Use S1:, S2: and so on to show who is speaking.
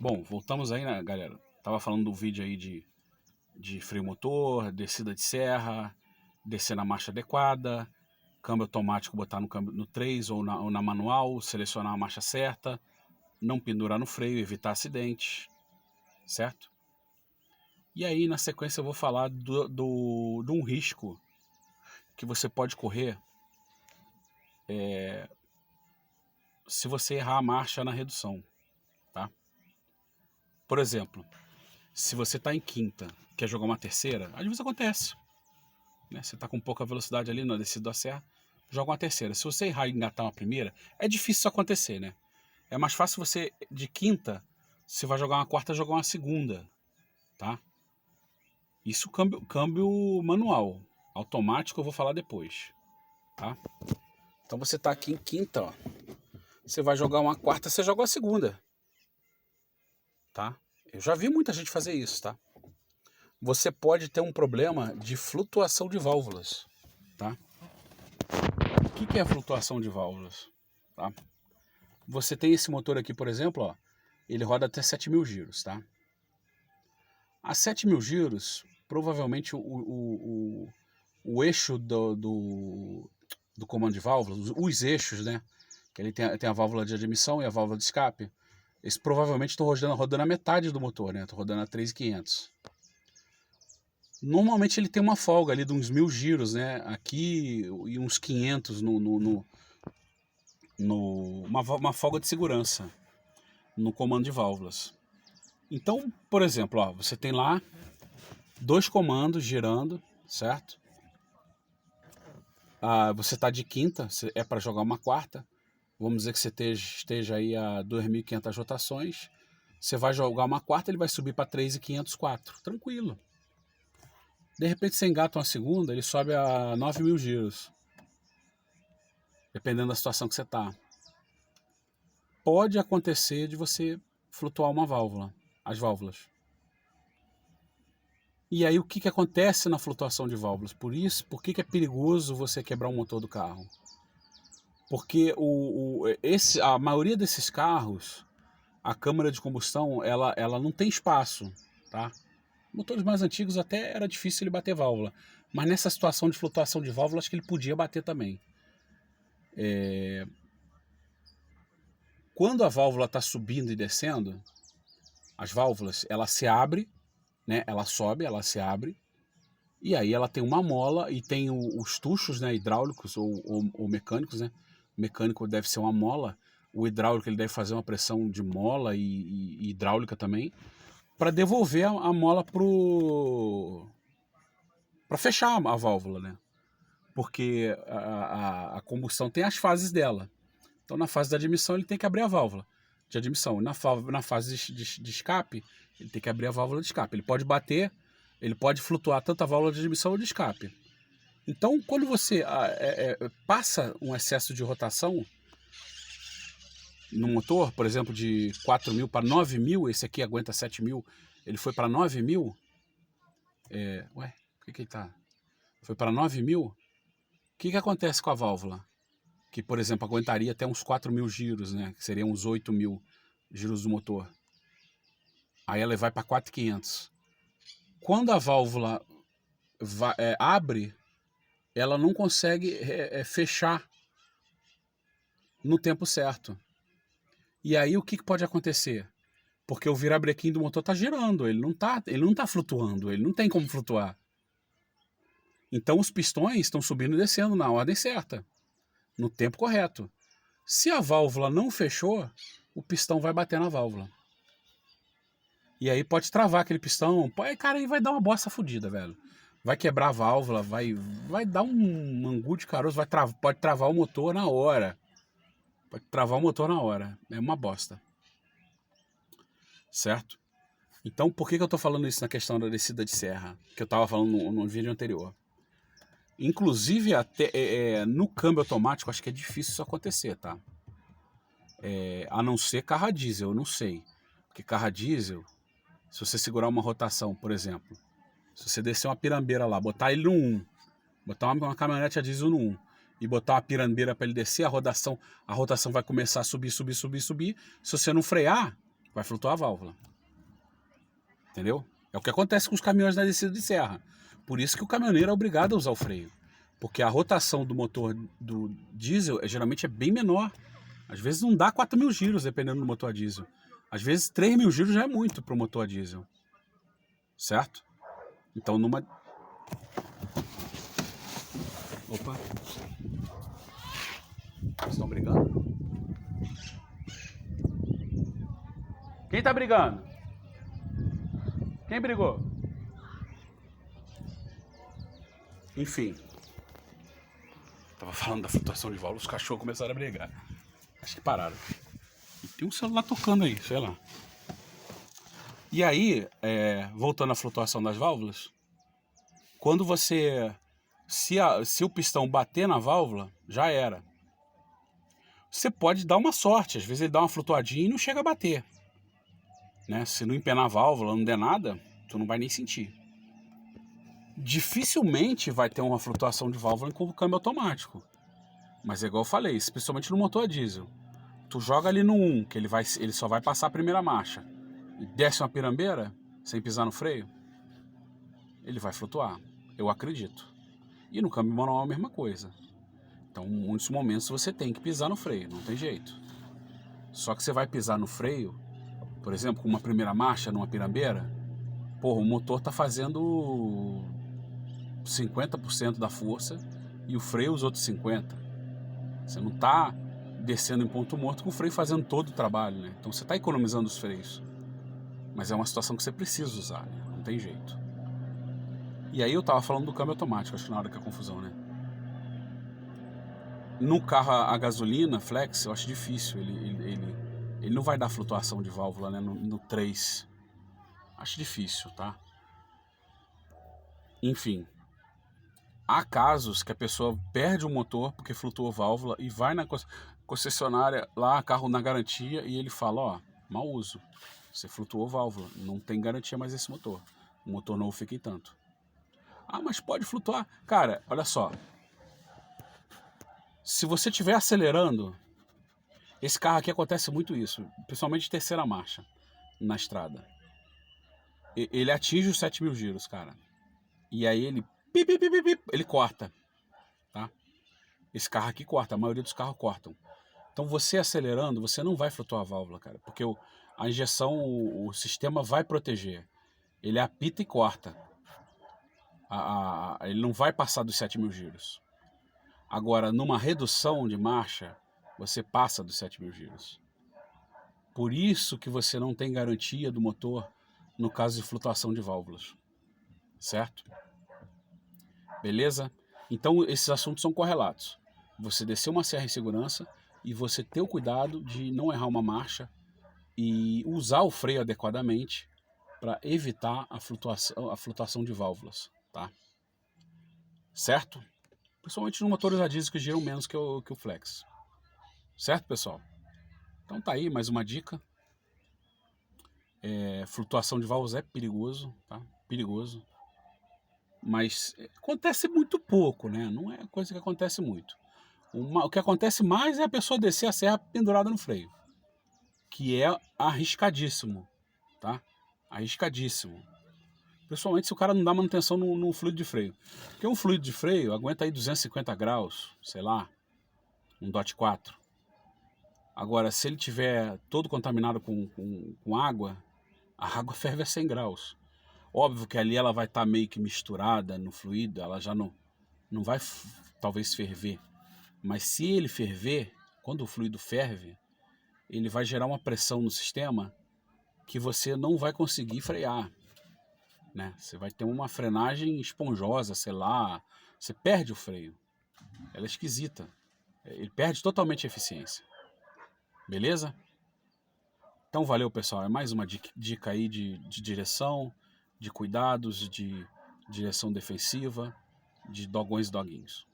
S1: Bom, voltamos aí, né, galera? Tava falando do vídeo aí de freio motor, descida de serra, descer na marcha adequada, câmbio automático botar no câmbio no 3 ou na manual, selecionar a marcha certa, não pendurar no freio, evitar acidentes, certo? E aí, na sequência, eu vou falar de um risco que você pode correr se você errar a marcha na redução, tá? Por exemplo, se você está em quinta, quer jogar uma terceira, às vezes acontece, né? Você está com pouca velocidade ali na descida da serra, joga uma terceira. Se você errar e engatar uma primeira, é difícil isso acontecer, né? É mais fácil você, de quinta, você vai jogar uma quarta, jogar uma segunda, tá? Isso câmbio manual. Automático eu vou falar depois, tá? Então você tá aqui em quinta, ó. Você vai jogar uma quarta, você joga uma segunda, tá? Eu já vi muita gente fazer isso, tá? Você pode ter um problema de flutuação de válvulas, tá? O que é a flutuação de válvulas? Tá? Você tem esse motor aqui, por exemplo, ó, ele roda até 7.000 giros, tá? A 7.000 giros, provavelmente o eixo do comando de válvulas, os eixos, né? Que ele tem a válvula de admissão e a válvula de escape. Eles provavelmente estão rodando a metade do motor, né? Estou rodando a 3.500. Normalmente ele tem uma folga ali de uns 1.000 giros, né? Aqui e uns 500 uma folga de segurança no comando de válvulas. Então, por exemplo, ó, você tem lá dois comandos girando, certo? Você está de quinta, é para jogar uma quarta. Vamos dizer que você esteja aí a 2.500 rotações. Você vai jogar uma quarta, ele vai subir para 3.504. Tranquilo. De repente você engata uma segunda, ele sobe a 9.000 giros. Dependendo da situação que você está. Pode acontecer de você flutuar uma válvula, as válvulas. E aí o que acontece na flutuação de válvulas? Por que é perigoso você quebrar o motor do carro? Porque a maioria desses carros, a câmara de combustão, ela não tem espaço, tá? Motores mais antigos até era difícil ele bater válvula, mas nessa situação de flutuação de válvula, acho que ele podia bater também. Quando a válvula está subindo e descendo, as válvulas, ela se abre, né? Ela sobe, ela se abre, e aí ela tem uma mola e tem os tuchos, né, hidráulicos ou mecânicos, né? O mecânico deve ser uma mola, o hidráulico ele deve fazer uma pressão de mola e hidráulica também, para devolver a mola para fechar a válvula, né? Porque a combustão tem as fases dela. Então na fase da admissão ele tem que abrir a válvula de admissão. Na fase de escape, ele tem que abrir a válvula de escape. Ele pode bater, ele pode flutuar tanto a válvula de admissão ou de escape. Então, quando você passa um excesso de rotação no motor, por exemplo, de 4.000 para 9.000, esse aqui aguenta 7.000, ele foi para 9.000, ué, o que ele tá? Foi para 9.000, o que acontece com a válvula? Que, por exemplo, aguentaria até uns 4.000 giros, né? Que seriam uns 8.000 giros do motor. Aí ela vai para 4.500. Quando a válvula abre, ela não consegue fechar no tempo certo. E aí o que pode acontecer? Porque o virabrequim do motor está girando, ele não tá flutuando, ele não tem como flutuar. Então os pistões estão subindo e descendo na ordem certa, no tempo correto. Se a válvula não fechou, o pistão vai bater na válvula. E aí pode travar aquele pistão. Cara, aí vai dar uma bosta fodida, velho. Vai quebrar a válvula, vai dar um angu de caroço, pode travar o motor na hora. Pode travar o motor na hora. É uma bosta. Certo? Então, por que eu tô falando isso na questão da descida de serra? Que eu tava falando no vídeo anterior. Inclusive, até no câmbio automático, acho que é difícil isso acontecer, tá? A não ser carro a diesel, eu não sei. Porque carro a diesel, se você segurar uma rotação, por exemplo, se você descer uma pirambeira lá, botar ele no 1, botar uma caminhonete a diesel no 1 e botar uma pirambeira para ele descer, a rotação vai começar a subir, subir, subir, subir. Se você não frear, vai flutuar a válvula. Entendeu? É o que acontece com os caminhões na descida de serra. Por isso que o caminhoneiro é obrigado a usar o freio. Porque a rotação do motor do diesel geralmente é bem menor. Às vezes não dá 4.000 giros, dependendo do motor a diesel. Às vezes 3.000 giros já é muito para o motor a diesel. Certo? Então numa... Opa! Vocês estão brigando? Quem tá brigando? Quem brigou? Enfim. Tava falando da flutuação de válvula, os cachorros começaram a brigar. Acho que pararam. E tem um celular tocando aí, sei lá. E aí, voltando à flutuação das válvulas, quando você... Se o pistão bater na válvula, já era. Você pode dar uma sorte, às vezes ele dá uma flutuadinha e não chega a bater. Né? Se não empenar a válvula, não der nada, tu não vai nem sentir. Dificilmente vai ter uma flutuação de válvula com o câmbio automático. Mas é igual eu falei, especialmente no motor a diesel. Tu joga ali no 1, que ele só vai passar a primeira marcha, e desce uma pirambeira, sem pisar no freio, ele vai flutuar. Eu acredito. E no câmbio manual é a mesma coisa. Então, em muitos momentos você tem que pisar no freio, não tem jeito. Só que você vai pisar no freio, por exemplo, com uma primeira marcha numa pirambeira, porra, o motor tá fazendo 50% da força e o freio os outros 50%. Você não tá descendo em ponto morto com o freio fazendo todo o trabalho, né? Então você tá economizando os freios. Mas é uma situação que você precisa usar, né? Não tem jeito. E aí eu tava falando do câmbio automático, acho que na hora que é a confusão, né? No carro a gasolina, flex, eu acho difícil. Ele não vai dar flutuação de válvula, né? No 3. Acho difícil, tá? Enfim. Há casos que a pessoa perde o motor porque flutuou válvula e vai na concessionária lá, carro na garantia, e ele fala, ó, mau uso. Você flutuou válvula, não tem garantia mais esse motor. O motor novo fica em tanto. Ah, mas pode flutuar. Cara, olha só. Se você estiver acelerando, esse carro aqui acontece muito isso, principalmente de terceira marcha na estrada. Ele atinge os 7.000 giros, cara. E aí ele ele corta, tá? Esse carro aqui corta, a maioria dos carros cortam. Então você acelerando, você não vai flutuar a válvula, cara, porque a injeção, o sistema vai proteger. Ele apita e corta. Ele não vai passar dos 7.000 giros. Agora, numa redução de marcha, você passa dos 7.000 giros. Por isso que você não tem garantia do motor no caso de flutuação de válvulas. Certo? Beleza? Então, esses assuntos são correlatos. Você descer uma serra em segurança e você ter o cuidado de não errar uma marcha e usar o freio adequadamente para evitar a flutuação de válvulas, tá? Certo? Principalmente nos motores a diesel que giram menos que o flex. Certo, pessoal? Então tá aí mais uma dica. Flutuação de válvulas é perigoso, tá? Perigoso. Mas acontece muito pouco, né? Não é coisa que acontece muito. O que acontece mais é a pessoa descer a serra pendurada no freio, que é arriscadíssimo, tá? Arriscadíssimo. Principalmente se o cara não dá manutenção no fluido de freio. Porque um fluido de freio aguenta aí 250 graus, sei lá, um DOT 4. Agora, se ele tiver todo contaminado com água, a água ferve a 100 graus. Óbvio que ali ela vai estar meio que misturada no fluido, ela já não vai talvez ferver. Mas se ele ferver, quando o fluido ferve, ele vai gerar uma pressão no sistema que você não vai conseguir frear. Né? Você vai ter uma frenagem esponjosa, sei lá, você perde o freio. Ela é esquisita. Ele perde totalmente a eficiência. Beleza? Então valeu, pessoal. É mais uma dica aí de direção, de cuidados, de direção defensiva, de dogões e doguinhos.